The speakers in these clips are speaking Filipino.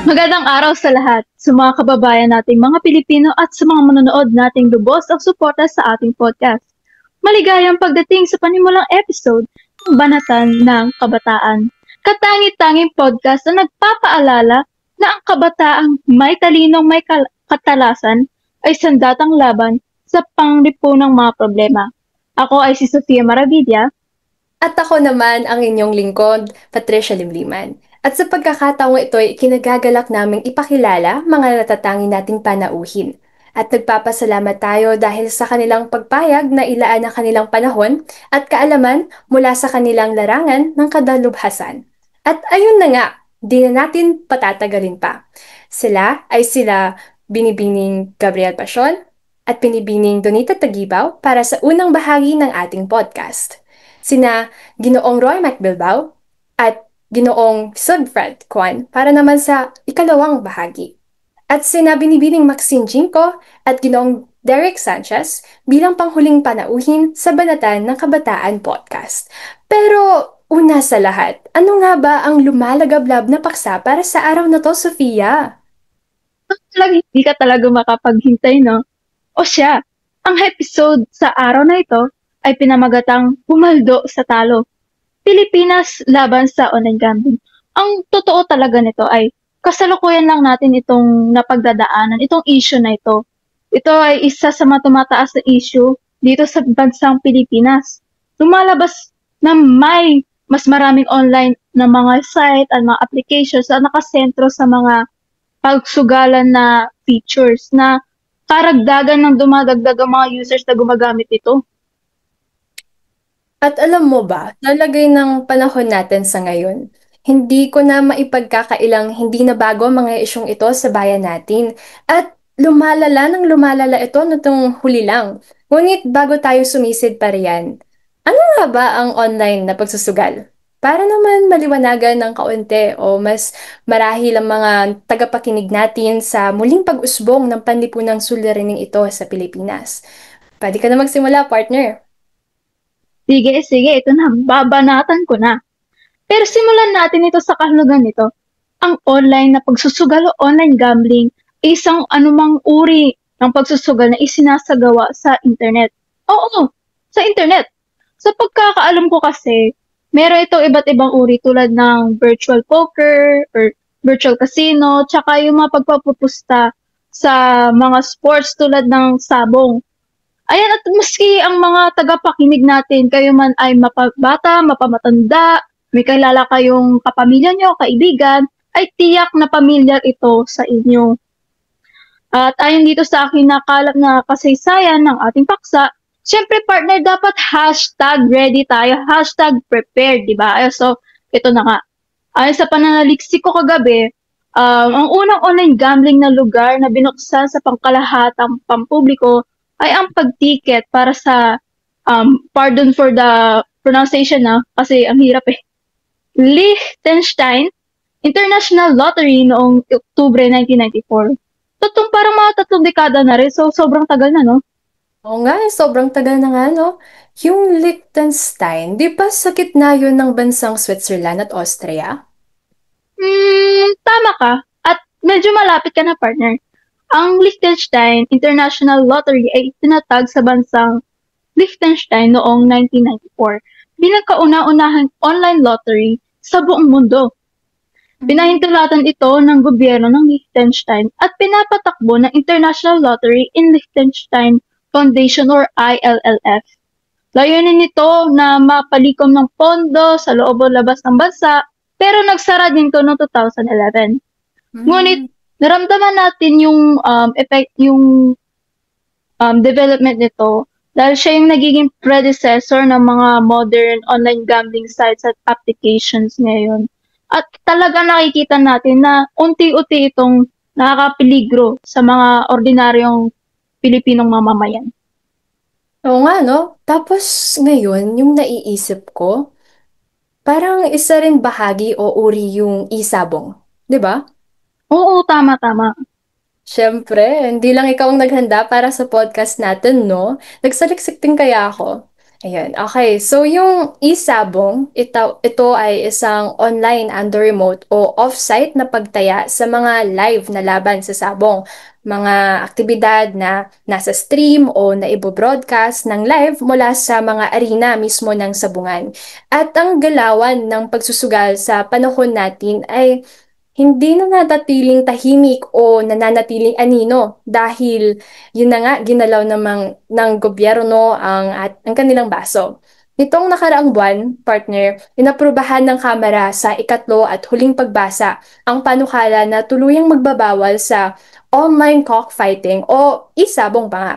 Magandang araw sa lahat, sa mga kababayan nating mga Pilipino at sa mga manonood nating lubos ang suporta sa ating podcast. Maligayang pagdating sa panimulang episode ng Banatan ng Kabataan. Katangi-tanging podcast na nagpapaalala na ang kabataang may talinong may katalasan ay sandatang laban sa panglipunang mga problema. Ako ay si Sofia Maravilla. At ako naman ang inyong lingkod, Patricia Limliman. At sa pagkakataong ito ay kinagagalak naming ipakilala mga natatangi nating panauhin. At nagpapasalamat tayo dahil sa kanilang pagpayag na ilaan ang kanilang panahon at kaalaman mula sa kanilang larangan ng kadalubhasan. At ayun na nga, di na natin patatagalin pa. Sila Binibining Gabriel Pasion at Binibining Donita Tagibaw para sa unang bahagi ng ating podcast. Sina Ginoong Roy MacBilbao at Ginoong Sugfred Kwan para naman sa ikalawang bahagi. At sina Binibining Maxine Jinko at Ginoong Derek Sanchez bilang panghuling panauhin sa Banatan ng Kabataan Podcast. Pero una sa lahat, ano nga ba ang lumalagablab na paksa para sa araw na to, Sofia? Talagang hindi ka talaga makapaghintay, no? O siya, ang episode sa araw na ito ay pinamagatang Pumaldo sa Talo, Pilipinas laban sa online gambling. Ang totoo talaga nito ay kasalukuyan lang natin itong napagdadaanan, itong issue na ito. Ito ay isa sa mga tumataas na issue dito sa bansang Pilipinas. Lumalabas na may mas maraming online na mga site at mga applications na nakasentro sa mga pagsugalan na features na karagdagan ng dumadagdag ang mga users na gumagamit ito. At alam mo ba, nalagay ng panahon natin sa ngayon, hindi ko na maipagkakailang hindi na bago ang mga isyong ito sa bayan natin. At lumalala ng lumalala ito nitong huli lang. Ngunit bago tayo sumisid pa riyan, ano nga ba ang online na pagsusugal? Para naman maliwanagan ng kaunti o mas marahil ang mga tagapakinig natin sa muling pag-usbong ng panlipunang suliraning ito sa Pilipinas. Pwede ka na magsimula, partner. Sige, sige, ito na, babanatan ko na. Pero simulan natin ito sa kahulugan nito. Ang online na pagsusugal o online gambling ay isang anumang uri ng pagsusugal na isinasagawa sa internet. Oo, sa internet. Sa pagkakaalam ko kasi, meron itong iba't ibang uri tulad ng virtual poker or virtual casino, tsaka yung mga pagpapupusta sa mga sports tulad ng sabong. Ayan, at maski ang mga tagapakinig natin, kayo man ay mapabata, mapamatanda, may kilala kayong kapamilya nyo, kaibigan, ay tiyak na pamilyar ito sa inyo. At ayon dito sa akin nakalap na kasaysayan ng ating paksa, syempre partner, dapat hashtag ready tayo, hashtag prepared, di ba? So, ito na nga. Ayon sa pananaliksik ko kagabi, ang unang online gambling na lugar na binuksan sa pangkalahatang pampubliko ay ang pagtiket para sa, pardon for the pronunciation na, kasi ang hirap eh. Liechtenstein International Lottery noong Oktubre 1994. Totong parang mga 3 dekada na rin, so sobrang tagal na, no? Oo nga, sobrang tagal na nga, no? Yung Liechtenstein, di ba sa gitna yun ng bansang Switzerland at Austria? Tama ka. At medyo malapit ka na, partner. Ang Liechtenstein International Lottery ay itinatag sa bansang Liechtenstein noong 1994 bilang kauna-unahang online lottery sa buong mundo. Mm. Pinahintulatan ito ng gobyerno ng Liechtenstein at pinapatakbo ng International Lottery in Liechtenstein Foundation or ILLF. Layunin nito na mapalikom ng pondo sa loob o labas ng bansa, pero nagsara din ito noong 2011. Ngunit Mm. naramdaman natin yung effect, yung development nito dahil siya yung nagiging predecessor ng mga modern online gambling sites at applications ngayon. At talaga nakikita natin na unti-unti itong nakakapeligro sa mga ordinaryong Pilipinong mamamayan. Oo nga, no? Tapos ngayon, yung naiisip ko, parang isa rin bahagi o uri yung isabong. Di ba? Oo, tama-tama. Siyempre, hindi lang ikaw ang naghanda para sa podcast natin, no? Nagsaliksik din kaya ako. Ayan, okay. So yung e-sabong, ito ay isang online under remote o off-site na pagtaya sa mga live na laban sa sabong. Mga aktibidad na nasa stream o na broadcast ng live mula sa mga arena mismo ng sabungan. At ang galawan ng pagsusugal sa panahon natin ay hindi nananatiling tahimik o nananatiling anino dahil yun na nga ginalaw ng gobyerno ang kanilang baso. Nitong nakaraang buwan, partner, inaprubahan ng Kamara sa ikatlo at huling pagbasa ang panukala na tuluyang magbabawal sa online cockfighting o isabong pa nga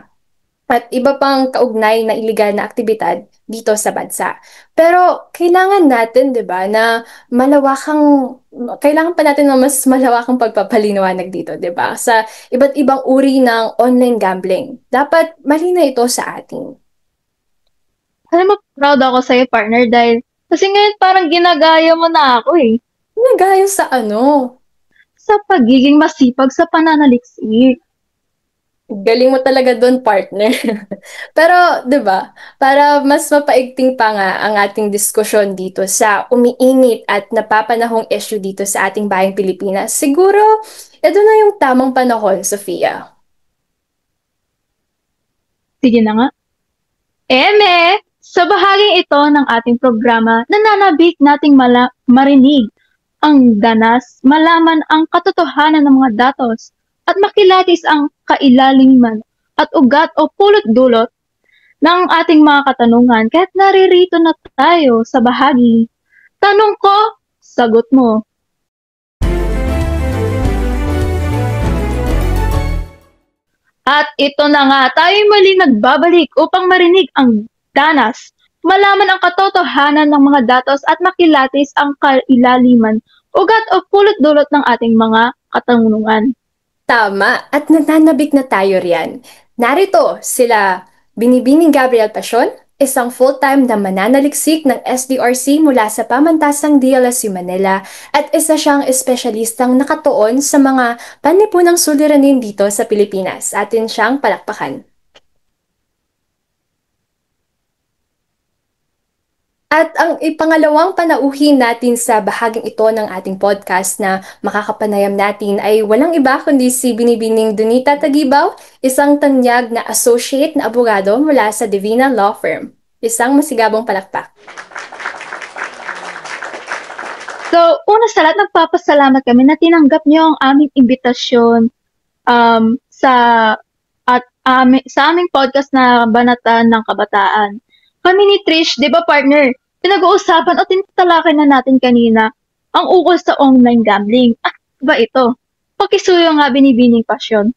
at iba pang kaugnay na iligal na aktibidad dito sa bansa. Pero kailangan natin, 'di ba, na malawakang kailangan pa natin ng mas malawakang pagpapaliwanag dito, 'di ba? Sa iba't ibang uri ng online gambling. Dapat malinaw ito sa atin. Alam mo, proud ako sa'yo, partner, dahil kasi ngayon parang ginagaya mo na ako eh, Nagayo sa ano? sa pagiging masipag sa pananaliksik. Galing mo talaga doon, partner. Pero, 'di ba? Para mas mapaigting pa nga ang ating diskusyon dito sa umiinit at napapanahong issue dito sa ating bayang Pilipinas. Siguro, ito na yung tamang panahon, Sofia. Sige na nga. Sa bahaging ito ng ating programa, nananabik nating marinig ang danas, malaman ang katotohanan ng mga datos, at makilatis ang kailaliman at ugat o pulot-dulot ng ating mga katanungan. Kaya't naririto na tayo sa bahagi. Tanong ko, sagot mo. At ito na nga, tayo muli nagbabalik upang marinig ang danas, malaman ang katotohanan ng mga datos at makilatis ang kailaliman, ugat o pulot-dulot ng ating mga katanungan. Tama, at nananabik na tayo riyan. Narito sila Binibining Gabriel Pasyon, isang full-time na mananaliksik ng SDRC mula sa pamantasang DLSU Manila at isa siyang espesyalistang nakatuon sa mga panlipunang suliranin dito sa Pilipinas. Atin siyang palakpakan. At ang ipangalawang panauhin natin sa bahaging ito ng ating podcast na makakapanayam natin ay walang iba kundi si Binibining Donita Tagibaw, isang tanyag na associate na abogado mula sa Divina Law Firm. Isang masigabong palakpak. So, una sa lahat, nagpapasalamat kami na tinanggap niyo ang aming imbitasyon sa sa aming podcast na Banatan ng Kabataan. Kami ni Trish, di ba partner, pinag-uusapan o tinatalakay na natin kanina ang ukol sa online gambling. Ba ito? Pakisuyo nga Binibining Pasyon.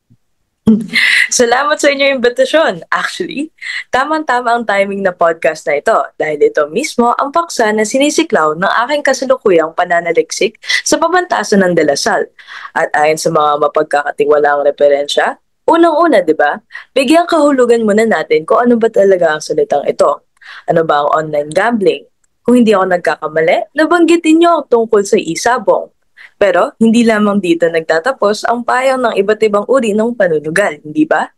Salamat sa inyong imbitasyon. Actually, tamang-tama ang timing na podcast na ito dahil ito mismo ang paksa na sinisiklaw ng aking kasalukuyang pananaliksik sa pamantasan ng Dalasal. At ayon sa mga mapagkakatiwalaang referensya, unang-una, di ba, bigyang kahulugan muna natin kung ano ba talaga ang salitang ito. Ano ba ang online gambling? Kung hindi ako nagkakamali, nabanggitin niyo ang tungkol sa isabong. Pero hindi lamang dito nagtatapos ang payaw ng iba't ibang uri ng panunugal, hindi ba?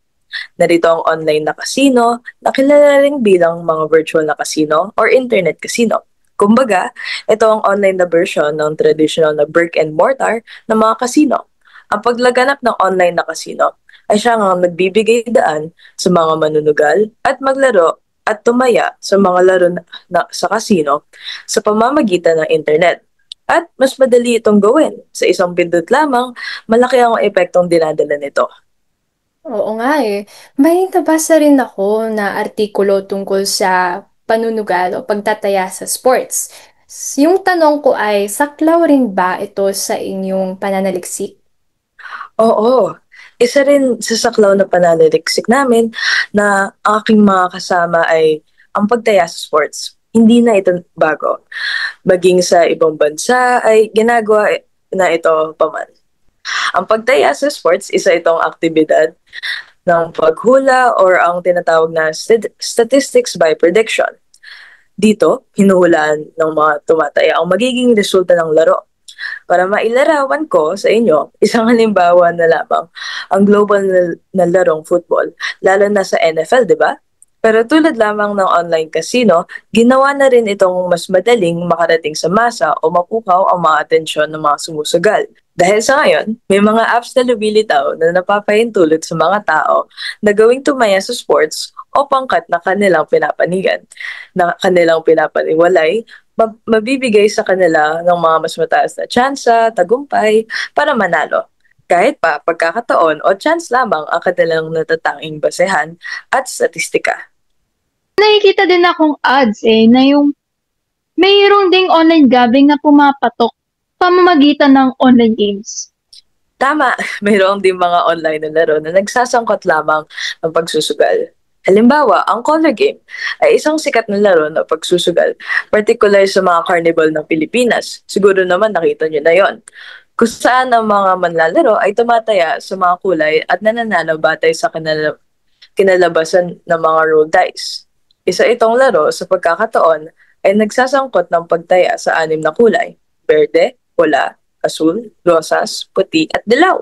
Narito ang online na casino, na kilala rin bilang mga virtual na casino or internet casino. Kumbaga, ito ang online na version ng traditional na brick and mortar ng mga casino. Ang paglaganap ng online na casino ay siya ang nagbibigay daan sa mga manunugal at maglaro at tumaya sa mga laro sa casino sa pamamagitan ng internet. At mas madali itong gawin. Sa isang pindot lamang, malaki ang epektong dinadala nito. Oo nga eh. May nabasa rin ako na artikulo tungkol sa panunugal o pagtataya sa sports. Yung tanong ko ay, saklaw rin ba ito sa inyong pananaliksik? Oo, isa rin sa saklaw na pananaliksik namin na aking mga kasama ay ang pagtaya sa sports. Hindi na ito bago. Maging sa ibang bansa ay ginagawa na ito paman. Ang pagtaya sa sports, isa itong aktibidad ng paghula or ang tinatawag na statistics by prediction. Dito, hinuhulaan ng mga tumataya ang magiging resulta ng laro. Para mailarawan ko sa inyo, isang halimbawa na lamang ang global na larong football, lalo na sa NFL, di ba? Pero tulad lamang ng online casino, ginawa na rin itong mas madaling makarating sa masa o mapukaw ang mga atensyon ng mga sumusugal. Dahil sa ngayon, may mga apps na lumilitaw na napapahintulot sa mga tao na gawing tumaya sa sports o pangkat na kanilang pinapanigan, na kanilang pinapaniwalay, mabibigay sa kanila ng mga mas mataas na tsansa, tagumpay, para manalo. Kahit pa pagkakataon o chance lamang ang kanilang natatanging basehan at statistika. Nakikita din akong ads na yung mayroong ding online gambling na pumapatok pamamagitan ng online games. Tama, mayroong din mga online na laro na nagsasangkot lamang ng pagsusugal. Halimbawa, ang color game ay isang sikat na laro na pagsusugal, particular sa mga carnival ng Pilipinas. Siguro naman nakita nyo na yon. Kung saan ang mga manlalaro ay tumataya sa mga kulay at nananalo batay sa kinalabasan ng mga roll dice. Isa itong laro sa pagkakataon ay nagsasangkot ng pagtaya sa 6 na kulay: berde, pula, asul, rosas, puti at dilaw.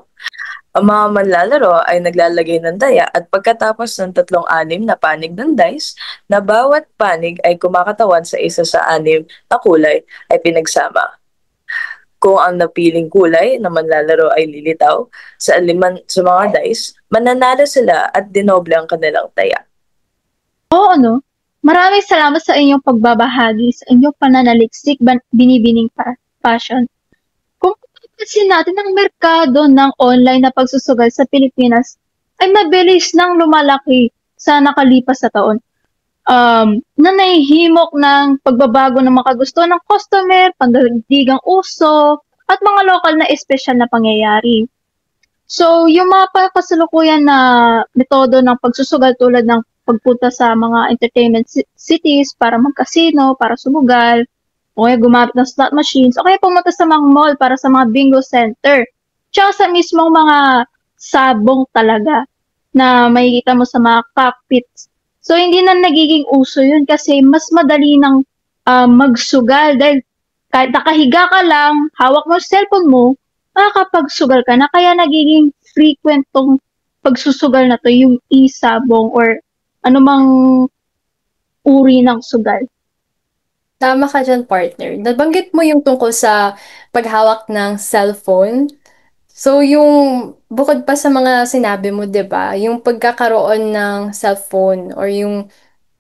Ang mga manlalaro ay naglalagay ng daya at pagkatapos ng 3-6 na panig ng dice, na bawat panig ay kumakatawan sa isa sa 6 na kulay ay pinagsama. Kung ang napiling kulay na manlalaro ay lilitaw sa aliman sa mga dice, mananalo sila at dinoble ang kanilang taya. Oo, no? Maraming salamat sa inyong pagbabahagi sa inyong pananaliksik binibining passion. Kung papansin natin ang merkado ng online na pagsusugal sa Pilipinas ay mabilis nang lumalaki sa nakalipas na taon. Na nahihimok ng pagbabago ng mga gusto ng customer, pagdaigdigang uso, at mga lokal na espesyal na pangyayari. So, yung mga kasalukuyan na metodo ng pagsusugal tulad ng pagpunta sa mga entertainment cities para mag-casino, para sumugal, o kaya gumamit ng slot machines, o kaya pumunta sa mga mall para sa mga bingo center. Tsaka sa mismong mga sabong talaga na makikita mo sa mga cockpits. So, hindi na nagiging uso yun kasi mas madali ng magsugal dahil kahit nakahiga ka lang, hawak mo yung cellphone mo, makakapagsugal ka na. Kaya nagiging frequent tong pagsusugal na to, yung isabong or anumang uri ng sugal. Tama ka dyan, partner. Nabanggit mo yung tungkol sa paghawak ng cellphone. So, yung bukod pa sa mga sinabi mo, 'di ba? Yung pagkakaroon ng cellphone or yung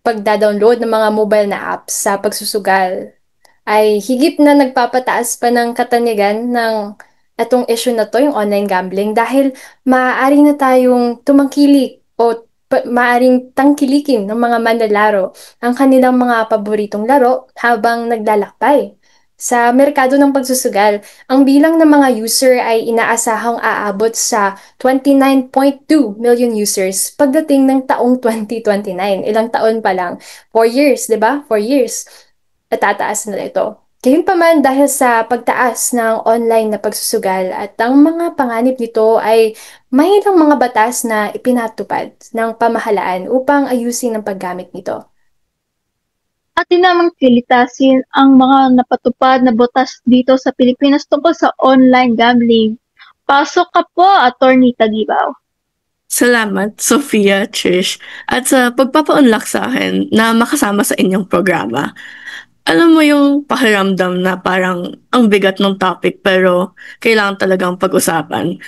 pagda-download ng mga mobile na apps sa pagsusugal ay higit na nagpapataas pa ng katanigan ng etong issue na to, yung online gambling, dahil maaari na tayong tumangkilik o maaring tangkilikin ng mga manlalaro ang kanilang mga paboritong laro habang naglalakbay. Sa merkado ng pagsusugal, ang bilang ng mga user ay inaasahang aabot sa 29.2 million users pagdating ng taong 2029. Ilang taon pa lang? 4 years, di ba? 4 years. At tataas na ito. Gayunpaman, dahil sa pagtaas ng online na pagsusugal at ang mga panganib nito ay may ilang mga batas na ipinatupad ng pamahalaan upang ayusin ang paggamit nito. At din namang pilitasin ang mga napatupad na batas dito sa Pilipinas tungkol sa online gambling. Pasok ka po, Attorney Tagibaw. Salamat, Sofia, Trish, at sa pagpapaunlak sa akin na makasama sa inyong programa. Alam mo yung pakiramdam na parang ang bigat ng topic pero kailangan talagang pag-usapan.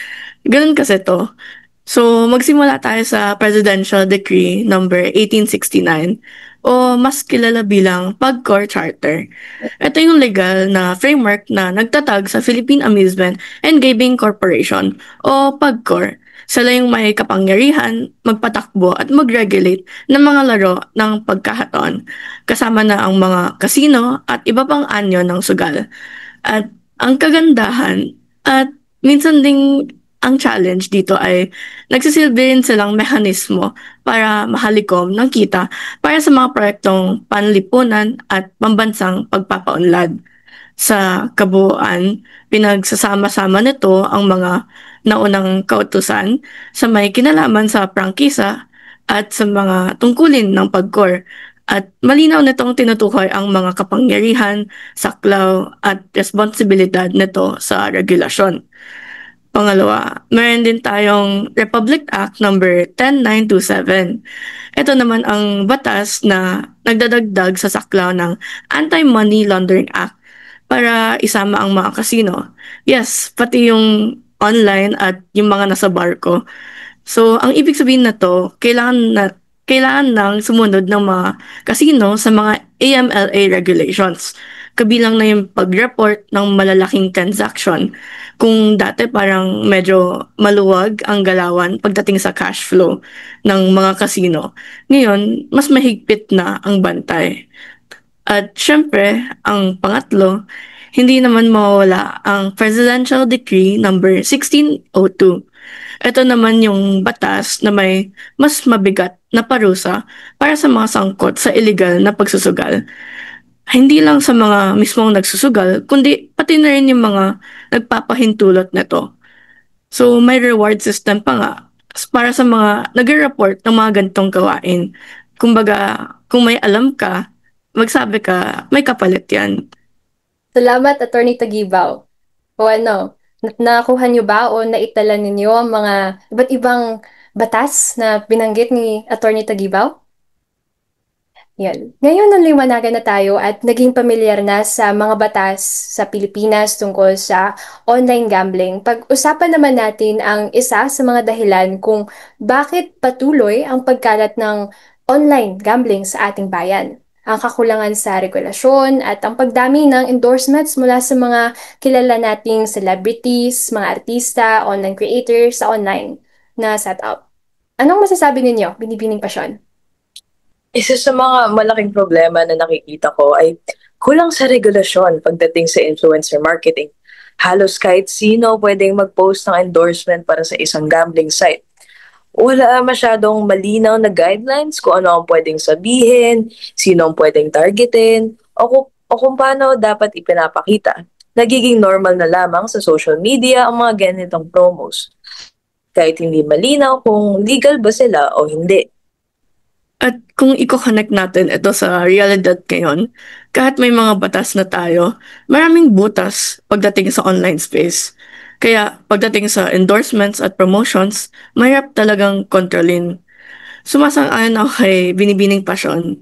Ganun kasi to. So, magsimula tayo sa Presidential Decree number 1869 o mas kilala bilang PAGCOR Charter. Ito yung legal na framework na nagtatag sa Philippine Amusement and Gaming Corporation o PAGCOR. Sila yung may kapangyarihan, magpatakbo at mag-regulate ng mga laro ng pagkahataon, kasama na ang mga kasino at iba pang anyo ng sugal. At ang kagandahan at minsan ding ang challenge dito ay nagsisilbi rin silang mekanismo para mahalikom ng kita para sa mga proyektong panlipunan at pambansang pagpapaunlad. Sa kabuuan, pinagsasama-sama nito ang mga naunang kautusan sa may kinalaman sa prangkisa at sa mga tungkulin ng pagkor, at malinaw nitong tinutukoy ang mga kapangyarihan, saklaw at responsibilidad nito sa regulasyon. Pangalawa, meron din tayong Republic Act number 10927. Ito naman ang batas na nagdadagdag sa saklaw ng Anti-Money Laundering Act para isama ang mga kasino. Yes, pati yung online at yung mga nasa barko. So, ang ibig sabihin na to, kailangan nang sumunod ng mga kasino sa mga AMLA regulations. Kabilang na yung pag-report ng malalaking transaction. Kung dati parang medyo maluwag ang galawan pagdating sa cash flow ng mga kasino, ngayon mas mahigpit na ang bantay. At syempre, ang pangatlo, hindi naman mawawala ang Presidential Decree number 1602. Ito naman yung batas na may mas mabigat na parusa para sa mga sangkot sa illegal na pagsusugal. Hindi lang sa mga mismong nagsusugal, kundi pati na rin yung mga nagpapahintulot nito. So may reward system pa nga para sa mga nag-report ng mga ganitong gawain. Kumbaga, kung may alam ka, magsabi ka, may kapalit yan. Salamat, Attorney Tagibaw. O ano, nakuha niyo ba o naitala ninyo ang mga iba't ibang batas na binanggit ni Attorney Tagibaw? Yan. Ngayon, naliwanagan na tayo at naging pamilyar na sa mga batas sa Pilipinas tungkol sa online gambling. Pag-usapan naman natin ang isa sa mga dahilan kung bakit patuloy ang pagkalat ng online gambling sa ating bayan. Ang kakulangan sa regulasyon at ang pagdami ng endorsements mula sa mga kilala nating celebrities, mga artista, online creators sa online na setup. Anong masasabi ninyo, Binibining Pasyon? Isa sa mga malaking problema na nakikita ko ay kulang sa regulasyon pagdating sa influencer marketing. Halos kahit sino pwedeng mag-post ng endorsement para sa isang gambling site. Wala masyadong malinaw na guidelines kung ano ang pwedeng sabihin, sino ang pwedeng targetin, o kung paano dapat ipinapakita. Nagiging normal na lamang sa social media ang mga ganitong promos. Kahit hindi malinaw kung legal ba sila o hindi. At kung i-connect natin ito sa realidad ngayon, kahit may mga batas na tayo, maraming butas pagdating sa online space. Kaya pagdating sa endorsements at promotions, mahirap talagang kontrolin. Sumasang-ayon ako kay Binibining Pasyon,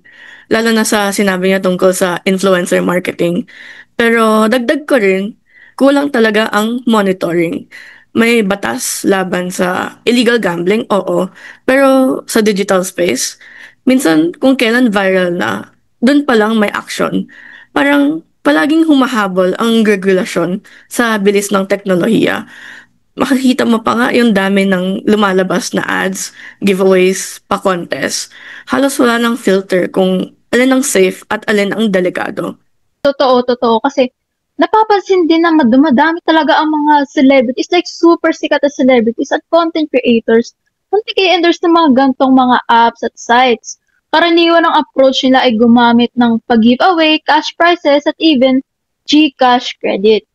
lalo na sa sinabi niya tungkol sa influencer marketing. Pero dagdag ko rin, kulang talaga ang monitoring. May batas laban sa illegal gambling, oo, pero sa digital space, minsan kung kailan viral na, dun pa lang may action. Parang palaging humahabol ang regulasyon sa bilis ng teknolohiya. Makikita mo pa nga yung dami ng lumalabas na ads, giveaways, pa-contest. Halos wala ng filter kung alin ang safe at alin ang delikado. Totoo. Kasi napapansin din na dumadami talaga ang mga celebrities, like super sikat na celebrities at content creators. Kung i-endorse ng mga gantong mga apps at sites. Karaniwan ang approach nila ay gumamit ng pag-giveaway, cash prizes, at even GCash credit.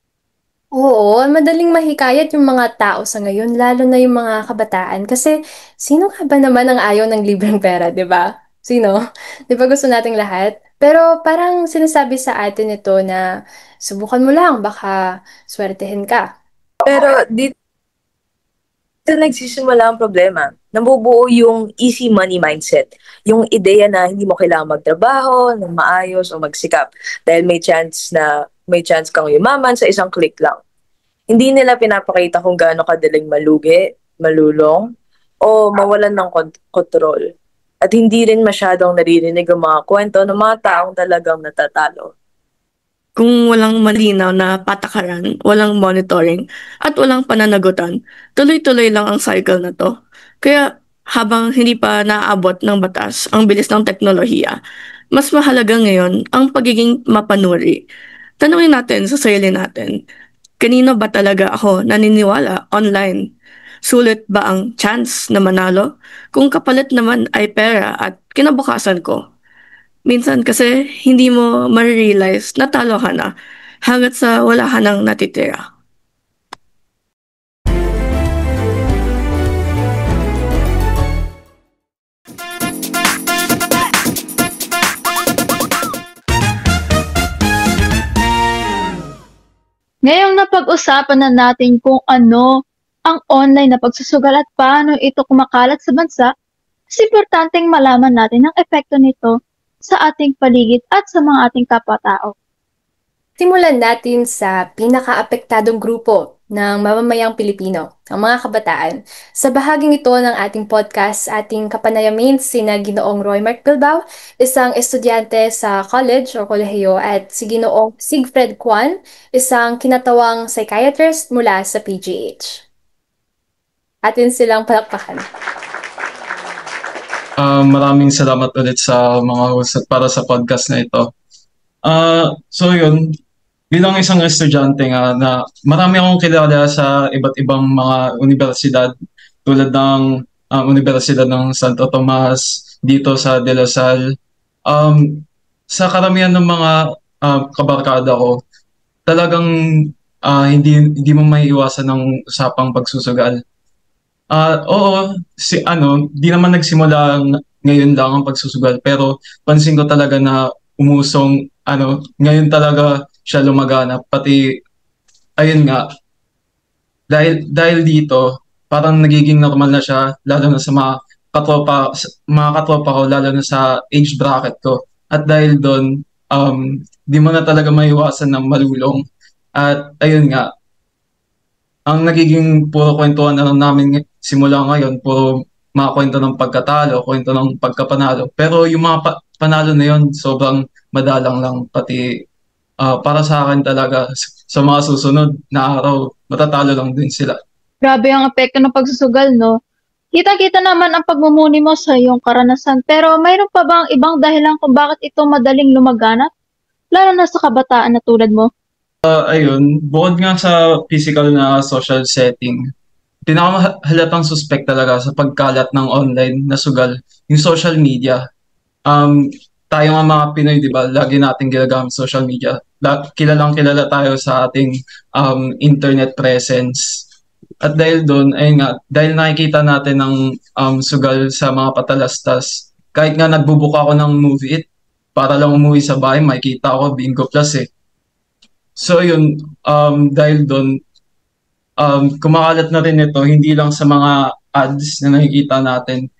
Oo, madaling mahikayat yung mga tao sa ngayon, lalo na yung mga kabataan. Kasi sino nga ba naman ang ayaw ng libreng pera, di ba? Sino? Di ba gusto nating lahat? Pero parang sinasabi sa atin ito na subukan mo lang, baka swertehin ka. Pero dito nagsisimula ang problema. Nabubuo yung easy money mindset. Yung ideya na hindi mo kailangang magtrabaho, ng maayos o magsikap. Dahil may chance kang yumaman sa isang click lang. Hindi nila pinapakita kung gaano kadaling malugi, malulong, o mawalan ng kontrol. At hindi rin masyadong naririnig ang mga kwento ng mga taong talagang natatalo. Kung walang malinaw na patakaran, walang monitoring, at walang pananagutan, tuloy-tuloy lang ang cycle na to. Kaya habang hindi pa naaabot ng batas ang bilis ng teknolohiya, mas mahalaga ngayon ang pagiging mapanuri. Tanungin natin sa sarili natin, kanino ba talaga ako naniniwala online? Sulit ba ang chance na manalo? Kung kapalit naman ay pera at kinabukasan ko. Minsan kasi hindi mo ma-realize na talo ka na hanggat sa wala ka nang natitira. Ngayong napag-usapan na natin kung ano ang online na pagsusugal at paano ito kumakalat sa bansa, mas importanteng malaman natin ang epekto nito sa ating paligid at sa mga ating kapwa-tao. Simulan natin sa pinakaapektadong grupo ng mamamayang Pilipino, ang mga kabataan. Sa bahaging ito ng ating podcast, ating kapanayamin sina Ginoong Roy Mark Bilbao, isang estudyante sa college o kolehiyo, at si Ginoong Sigfred Kwan, isang kinatawang psychiatrist mula sa PGH. Atin silang palakpakan. Maraming salamat ulit sa mga host at para sa podcast na ito. So yun, bilang isang estudyante nga na marami akong kilala sa iba't ibang mga universidad tulad ng Universidad ng Santo Tomas dito sa De La Salle. Sa karamihan ng mga kabarkada ko, talagang hindi mo maiiwasan ng usapang pagsusugal. Oo, di naman nagsimula ngayon lang ang pagsusugal, pero pansin ko talaga na umusong, ngayon talaga siya lumaganap. Pati, ayun nga, dahil dito, parang nagiging normal na siya, lalo na sa mga katropa ko, lalo na sa age bracket ko. At dahil doon, di mo na talaga maiwasan ng malulong. At ayun nga, ang nagiging puro kwentuhan na lang namin simula ngayon, puro mga kwento ng pagkatalo, kwento ng pagkapanalo. Pero yung mga panalo na yun, sobrang madalang lang. Pati para sa akin talaga, sa mga susunod na araw, matatalo lang din sila. Grabe ang epekto ng pagsusugal, no? Kita-kita naman ang pagmumuni mo sa iyong karanasan, pero mayroon pa bang ibang dahilan kung bakit ito madaling lumaganap? Lalo na sa kabataan na tulad mo. Ayun, bukod nga sa physical na social setting, pinakahalatang suspect talaga sa pagkalat ng online na sugal, yung social media. Tayo nga mga Pinoy, di ba, lagi natin ginagamit social media. Kilalang kilala tayo sa ating internet presence. At dahil doon, ayun nga, dahil nakikita natin ng sugal sa mga patalastas, kahit nga nagbubuka ako ng Movie It, para lang umuwi sa bahay, makikita ako Bingo Plus eh. So yun, dahil doon, kumakalat na rin ito, hindi lang sa mga ads na nakikita natin,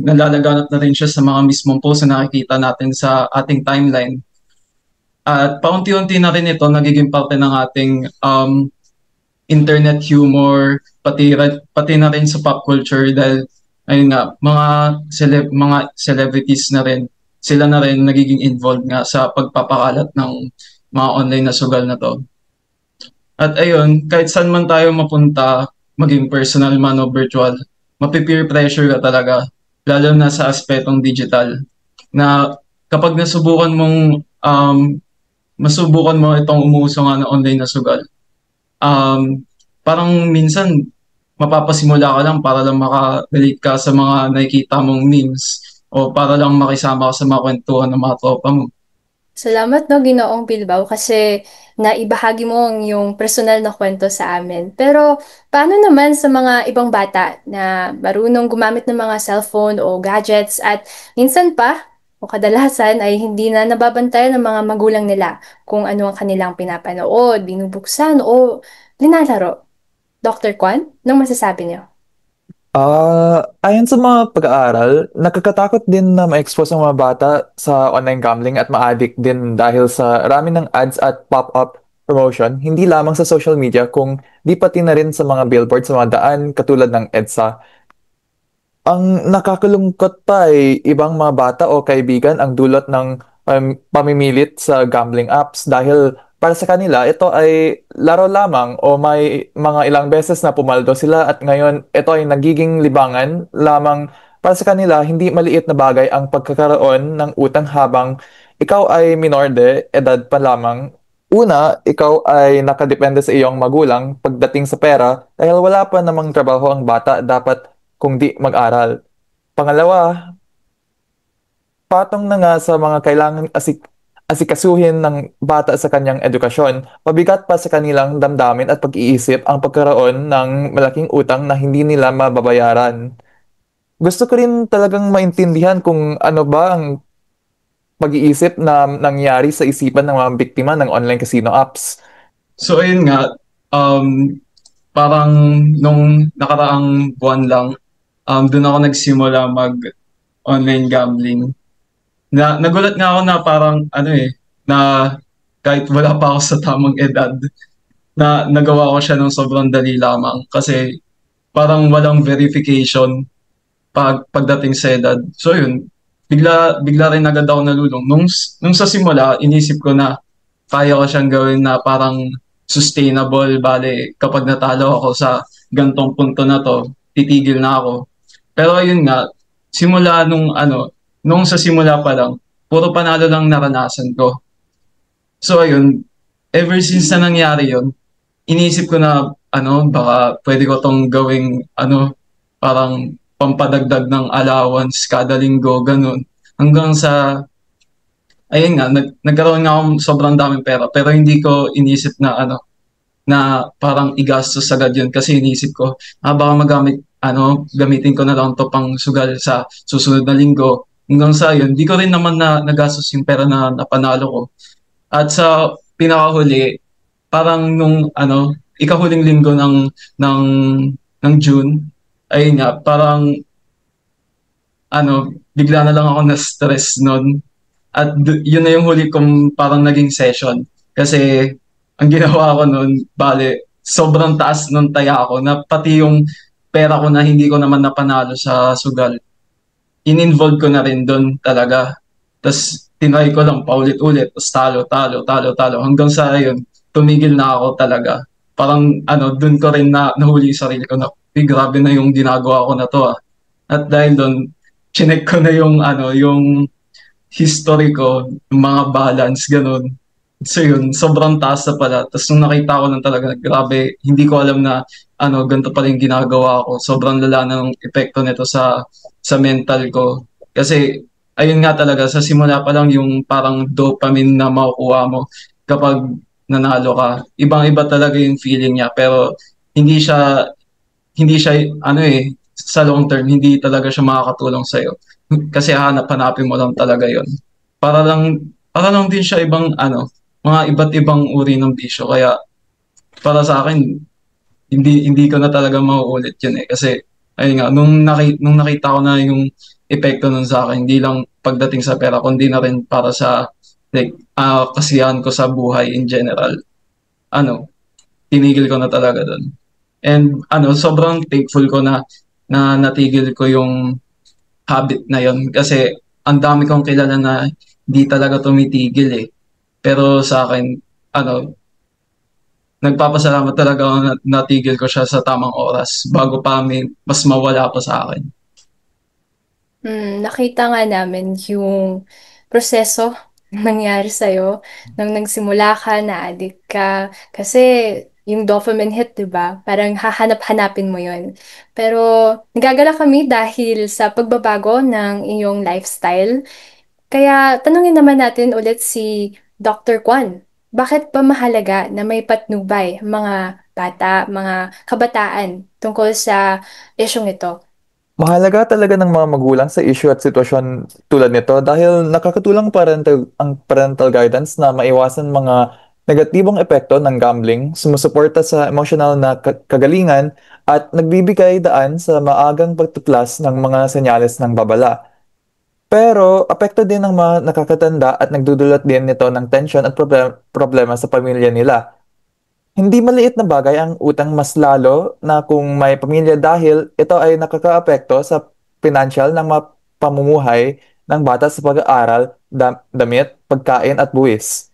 nalalaganap na rin siya sa mga mismong post na nakikita natin sa ating timeline. At paunti-unti na rin ito nagiging parte ng ating internet humor, pati na rin sa pop culture dahil ayun nga, mga celebrities na rin, sila na rin nagiging involved nga sa pagpapakalat ng mga online na sugal na to. At ayun, kahit saan man tayo mapunta, maging personal man o virtual, mapipeer pressure ka talaga, lalo na sa aspetong digital, na kapag masubukan mo itong umuso nga na online na sugal, parang minsan mapapasimula ka lang para lang makarelate ka sa mga nakikita mong memes o para lang makisama ka sa mga kwentuhan ng mga tropa mo. Salamat no, Ginoong Bilbao, kasi naibahagi mo ang iyong personal na kwento sa amin. Pero paano naman sa mga ibang bata na marunong gumamit ng mga cellphone o gadgets at minsan pa o kadalasan ay hindi na nababantayan ng mga magulang nila kung ano ang kanilang pinapanood, binubuksan o linalaro? Dr. Kwan, anong masasabi niyo? Ayon sa mga pag-aaral, nakakatakot din na ma-expose ang mga bata sa online gambling at ma-addict din dahil sa rami ng ads at pop-up promotion, hindi lamang sa social media kung di pati na rin sa mga billboard sa mga daan katulad ng EDSA. Ang nakakalungkot pa ay ibang mga bata o kaibigan ang dulot ng pamimilit sa gambling apps dahil para sa kanila ito ay laro lamang o may mga ilang beses na pumaldo sila at ngayon ito ay nagiging libangan lamang. Para sa kanila, hindi maliit na bagay ang pagkakaroon ng utang habang ikaw ay minor de edad pa lamang. Una, ikaw ay nakadepende sa iyong magulang pagdating sa pera dahil wala pa namang trabaho ang bata dapat kung di mag-aral. Pangalawa, patong na nga sa mga kailangan asikasuhin ng bata sa kanyang edukasyon, mabigat pa sa kanilang damdamin at pag-iisip ang pagkaroon ng malaking utang na hindi nila mababayaran. Gusto ko rin talagang maintindihan kung ano ba ang pag-iisip na nangyari sa isipan ng mga biktima ng online casino apps. So ayun nga, parang nung nakaraang buwan lang, doon ako nagsimula mag-online gambling. Nagulat nga ako na parang na kahit wala pa ako sa tamang edad, na nagawa ko siya ng sobrang dali lamang kasi parang walang verification pagdating sa edad. So yun, bigla rin agad ako nalulung. Nung sa simula, inisip ko na kaya ko siyang gawin na parang sustainable. Bale, kapag natalo ako sa gantong punto na to, titigil na ako. Pero ayun nga, simula nung sa simula pa lang, puro panalo lang naranasan ko. So ayun, ever since na nangyari yun, inisip ko na baka pwede ko tong gawing parang pampadagdag ng allowance kada linggo, ganun. Hanggang sa, ayun nga, nagkaroon nga akong sobrang daming pera, pero hindi ko inisip na na parang igastos agad yun kasi inisip ko, baka gamitin ko na lang to pang sugal sa susunod na linggo. Hanggang sa yun, di ko rin naman na nagastos yung pera na napanalo ko. At sa pinakahuli, parang nung ikahuling linggo ng ng June, ayun nga, parang bigla na lang ako na-stress noon. At yun na yung huli kong parang naging session. Kasi ang ginawa ko noon, bale, sobrang taas nung taya ko na pati yung pera ko na hindi ko naman napanalo sa sugal, in-involve ko na rin doon talaga. Tapos tinry ko lang paulit-ulit, tapos talo, hanggang sa ayun, tumigil na ako talaga. Parang doon ko rin na nahuli yung sarili ko na, grabe na yung ginagawa ko na to ah. At dahil doon, chinek ko na yung history ko, yung mga balance, ganun. So yun, sobrang taas na pala. Tapos nung nakita ko lang talaga, grabe, hindi ko alam na ganito pala yung ginagawa ko. Sobrang lala na ng epekto nito sa mental ko. Kasi, ayun nga talaga, sa simula pa lang yung parang dopamine na makukuha mo kapag nanalo ka. Ibang-iba talaga yung feeling niya. Pero, hindi siya sa long term, hindi talaga siya makakatulong sa'yo. Kasi hanapin mo lang talaga yon. Para lang din siya ibang mga iba't ibang uri ng bisyo. Kaya para sa akin, hindi ko na talaga mauulit yun eh. Kasi ayun nga, nung nakita ko na yung epekto nun sa akin, hindi lang pagdating sa pera, kundi na rin para sa like kasiyahan ko sa buhay in general. Tinigil ko na talaga doon. And sobrang thankful ko na natigil ko yung habit na yon kasi ang dami kong kilala na di talaga tumitigil eh. Pero sa akin, nagpapasalamat talaga ako na natigil ko siya sa tamang oras bago pa mas mawala pa sa akin. Nakita nga namin yung proseso nangyari sa'yo nang nagsimula ka, na-addict ka. Kasi yung dopamine hit, di ba? Parang hahanap-hanapin mo yun. Pero nagagala kami dahil sa pagbabago ng iyong lifestyle. Kaya tanungin naman natin ulit si Dr. Kwan. Bakit ba mahalaga na may patnubay mga bata, mga kabataan tungkol sa isyong ito? Mahalaga talaga ng mga magulang sa issue at sitwasyon tulad nito dahil nakakatulong ang parental guidance na maiwasan mga negatibong epekto ng gambling, sumusuporta sa emotional na kagalingan at nagbibigay daan sa maagang pagtuklas ng mga senyales ng babala. Pero apekto din ng mga nakakatanda at nagdudulot din nito ng tension at problema sa pamilya nila. Hindi maliit na bagay ang utang, mas lalo na kung may pamilya, dahil ito ay nakakaapekto sa financial ng mga pamumuhay ng bata sa pag-aaral, damit, pagkain at buwis.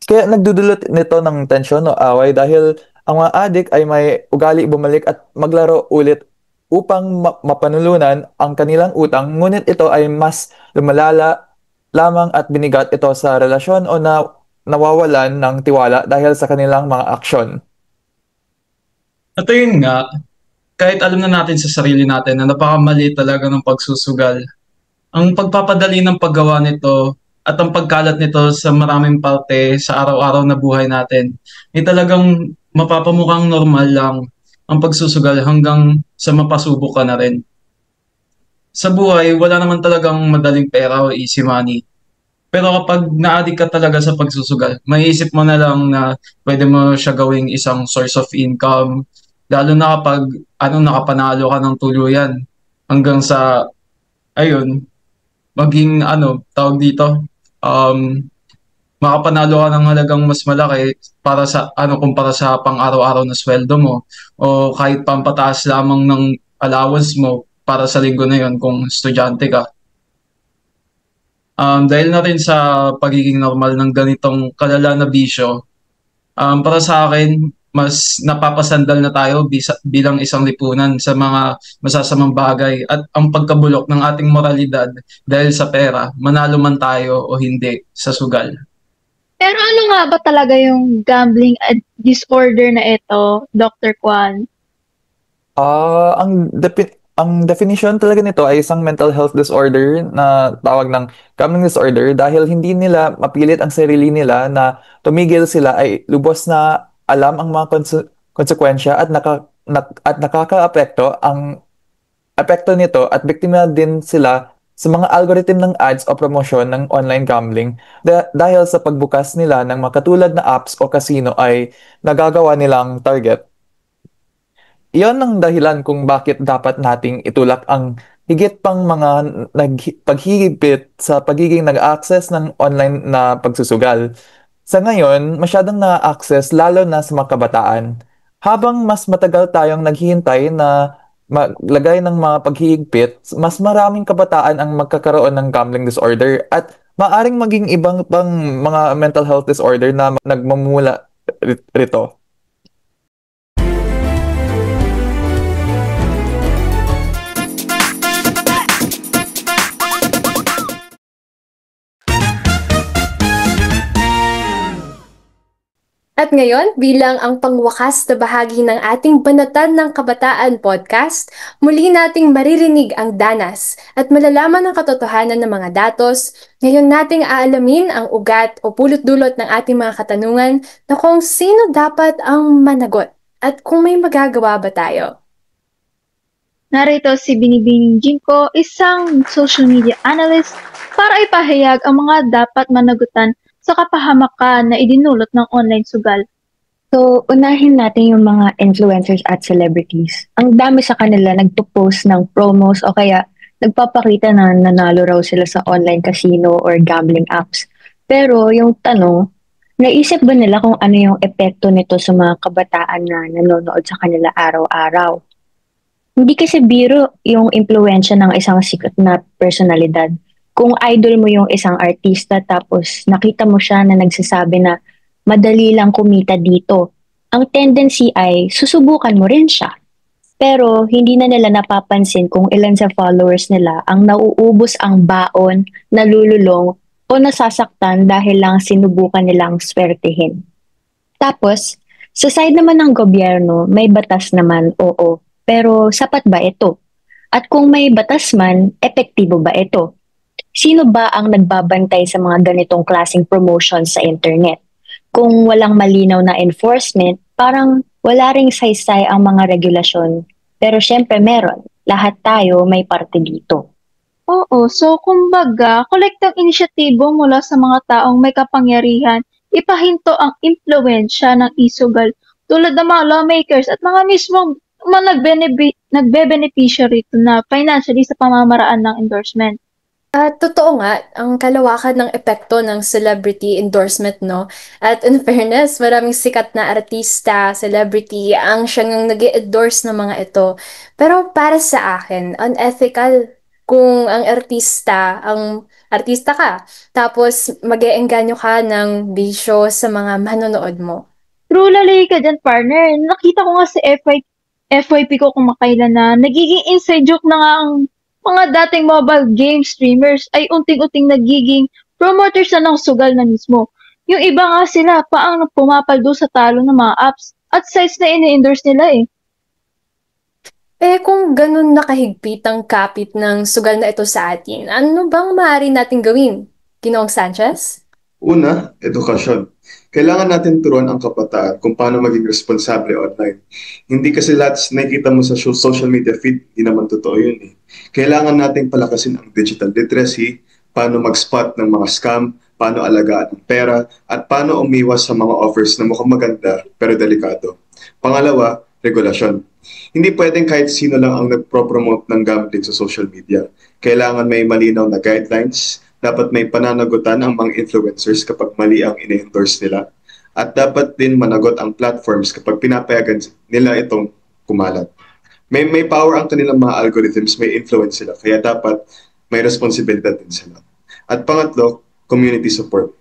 Kaya nagdudulot nito ng tensyon o away dahil ang mga adik ay may ugali bumalik at maglaro ulit upang mapanulunan ang kanilang utang, ngunit ito ay mas lumalala lamang at binigat ito sa relasyon o nawawalan ng tiwala dahil sa kanilang mga aksyon. At ayun nga, kahit alam na natin sa sarili natin na napakamali talaga ng pagsusugal, ang pagpapadali ng paggawa nito at ang pagkalat nito sa maraming parte sa araw-araw na buhay natin, ay talagang mapapamukhang normal lang ang pagsusugal hanggang sa mapasubok ka na rin. Sa buhay, wala naman talagang madaling pera o easy money. Pero kapag na-addict ka talaga sa pagsusugal, maiisip mo na lang na pwede mo siya gawing isang source of income, Lalo na kapag nakapanalo ka ng tuluyan hanggang sa ayun, maging tawag dito, um, makapanalo ka ng halagang mas malaki para sa kumpara sa pang-araw-araw na sweldo mo o kahit pampataas lamang ng allowance mo para sa linggo na yon kung estudyante ka. Dahil na rin sa pagiging normal ng ganitong kalala na bisyo, para sa akin, mas napapasandal na tayo bilang isang lipunan sa mga masasamang bagay at ang pagkabulok ng ating moralidad dahil sa pera, manalo man tayo o hindi sa sugal. Pero ano nga ba talaga yung gambling disorder na ito, Dr. Kwan? Ang definition talaga nito ay isang mental health disorder na tawag ng gambling disorder dahil hindi nila mapilit ang sarili nila na tumigil sila ay lubos na alam ang mga konsekwensya at nakakaapekto ang epekto nito at biktima din sila sa mga algorithm ng ads o promosyon ng online gambling dahil sa pagbukas nila ng mga katulad na apps o casino ay nagagawa nilang target. Iyon ang dahilan kung bakit dapat nating itulak ang higit pang mga paghihigpit sa pagiging nag-access ng online na pagsusugal. Sa ngayon, masyadong na-access lalo na sa mga kabataan. Habang mas matagal tayong naghihintay na maglagay ng mga paghihigpit, mas maraming kabataan ang magkakaroon ng gambling disorder at maaring maging ibang pang mga mental health disorder na nagmamula rito. At ngayon, bilang ang pangwakas na bahagi ng ating Banatan ng Kabataan podcast, muli nating maririnig ang danas at malalaman ang katotohanan ng mga datos. Ngayon nating aalamin ang ugat o pulot-dulot ng ating mga katanungan na kung sino dapat ang managot at kung may magagawa ba tayo. Narito si Binibining Jinko, isang social media analyst, para ipahayag ang mga dapat managutan sa kapahamakan na idinulot ng online sugal. So, unahin natin yung mga influencers at celebrities. Ang dami sa kanila nagpo-post ng promos o kaya nagpapakita na nanalo raw sila sa online casino or gambling apps. Pero yung tanong, naisip ba nila kung ano yung epekto nito sa mga kabataan na nanonood sa kanila araw-araw? Hindi kasi biro yung impluwensya ng isang sikat na personalidad. Kung idol mo yung isang artista tapos nakita mo siya na nagsasabi na madali lang kumita dito, ang tendency ay susubukan mo rin siya. Pero hindi na nila napapansin kung ilan sa followers nila ang nauubos ang baon, nalululong o nasasaktan dahil lang sinubukan nilang swertihin. Tapos, sa side naman ng gobyerno, may batas naman, oo. Pero sapat ba ito? At kung may batas man, epektibo ba ito? Sino ba ang nagbabantay sa mga ganitong klaseng promotion sa internet? Kung walang malinaw na enforcement, parang wala ring saysay ang mga regulasyon. Pero syempre meron. Lahat tayo may parte dito. Oo, so kumbaga, kolektang inisyatibo mula sa mga taong may kapangyarihan, ipahinto ang impluwensya ng isugal tulad ng mga lawmakers at mga mismong mga nagbe-beneficiary na financially sa pamamaraan ng endorsement. Totoo nga, ang kalawakan ng epekto ng celebrity endorsement, no? At in fairness, maraming sikat na artista, celebrity, ang siyang nag-endorse ng mga ito. Pero para sa akin, unethical kung ang artista ka, tapos mag-eengganyo ka ng bisyo sa mga manonood mo. True, lalay ka dyan, partner. Nakita ko nga sa FYP ko kumakailan na nagiging inside joke na nga ang mga dating mobile game streamers ay unting-unting nagiging promoters na ng sugal na mismo. Yung iba nga sila pa ang pumapaldo sa talo ng mga apps at sites na ini-endorse nila eh. Kung ganun nakahigpit ang kapit ng sugal na ito sa atin, ano bang maaari natin gawin? Ginoong Sanchez? Una, edukasyon. Kailangan natin turuan ang kabataan kung paano maging responsable online. Hindi kasi lahat nakikita mo sa social media feed, hindi naman totoo yun eh. Kailangan nating palakasin ang digital literacy, paano mag-spot ng mga scam, paano alagaan ang pera, at paano umiwas sa mga offers na mukhang maganda pero delikado. Pangalawa, regulasyon. Hindi pwedeng kahit sino lang ang nagpro-promote ng gambling sa social media. Kailangan may malinaw na guidelines, dapat may pananagutan ang mga influencers kapag mali ang ine-endorse nila, at dapat din managot ang platforms kapag pinapayagan nila itong kumalat. May power ang kanilang mga algorithms, may influence sila, kaya dapat may responsibilidad din sila. At pangatlo, community support.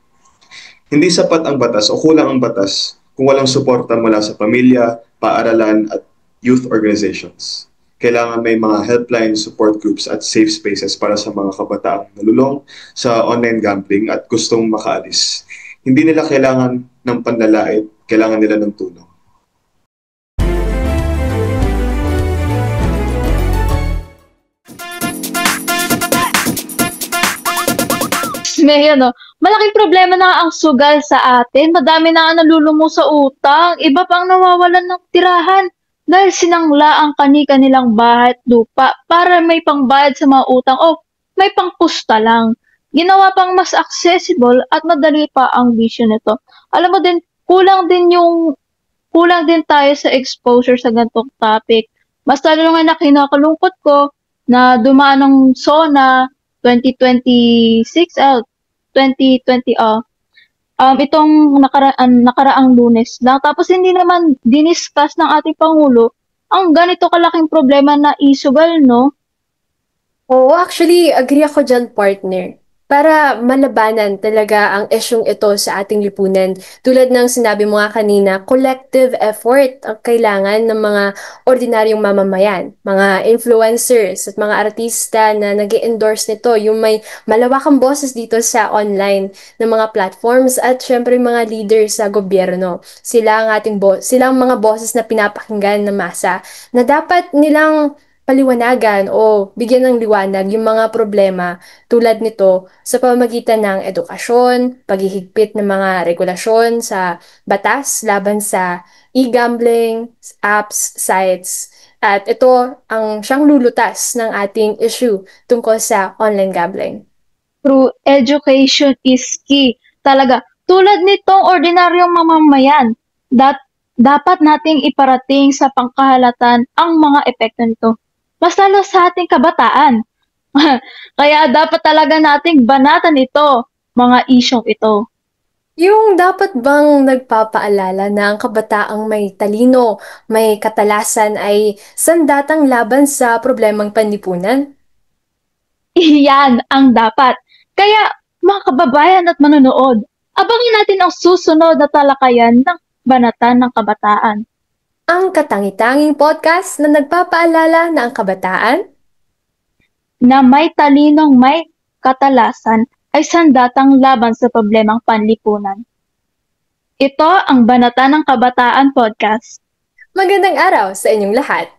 Hindi sapat ang batas o kulang ang batas kung walang suporta mula sa pamilya, paaralan at youth organizations. Kailangan may mga helpline, support groups at safe spaces para sa mga kabataang nalulong sa online gambling at gustong makaalis. Hindi nila kailangan ng panlalait, kailangan nila ng tulong. May malaking problema na ang sugal sa atin. Madami na ang nalulumo sa utang. Iba pang nawawalan ng tirahan dahil sinangla ang kani-kanilang bahay at lupa para may pangbayad sa mga utang o may pangpusta lang. Ginawa pang mas accessible at madali pa ang bisyo nito. Alam mo din, kulang din tayo sa exposure sa ganitong topic. Mas lalo nga na kinakalungkot ko na dumaan ng SONA 2026 2020 itong nakaraang Lunes lang. Tapos hindi naman diniscuss ng ating Pangulo ang ganito kalaking problema na isugal, no? Oo, actually, agree ako dyan, partner. Para malabanan talaga ang isyung ito sa ating lipunan. Tulad ng sinabi mo nga kanina, collective effort ang kailangan ng mga ordinaryong mamamayan, mga influencers at mga artista na nag-endorse nito, yung may malawakang boses dito sa online ng mga platforms at syempre mga leaders sa gobyerno. Sila ang sila ang mga boses na pinapakinggan ng masa na dapat nilang paliwanagan o bigyan ng liwanag yung mga problema tulad nito sa pamamagitan ng edukasyon, paghihigpit ng mga regulasyon sa batas laban sa e-gambling, apps, sites. At ito ang siyang lulutas ng ating issue tungkol sa online gambling. True education is key. Talaga, tulad nitong ordinaryong mamamayan, dapat nating iparating sa pangkahalatan ang mga epekto nito. Mas lalo sa ating kabataan. Kaya dapat talaga nating banatan ito, mga isyong ito. Yung dapat bang nagpapaalala na ang kabataang may talino, may katalasan ay sandatang laban sa problemang panlipunan? Iyan ang dapat. Kaya, mga kababayan at manonood, abangan natin ang susunod na talakayan ng Banatan ng Kabataan. Ang katangi-tanging podcast na nagpapaalala na ang kabataan Na may talinong may katalasan ay sandatang laban sa problemang panlipunan. Ito ang Banatan ng Kabataan Podcast. Magandang araw sa inyong lahat!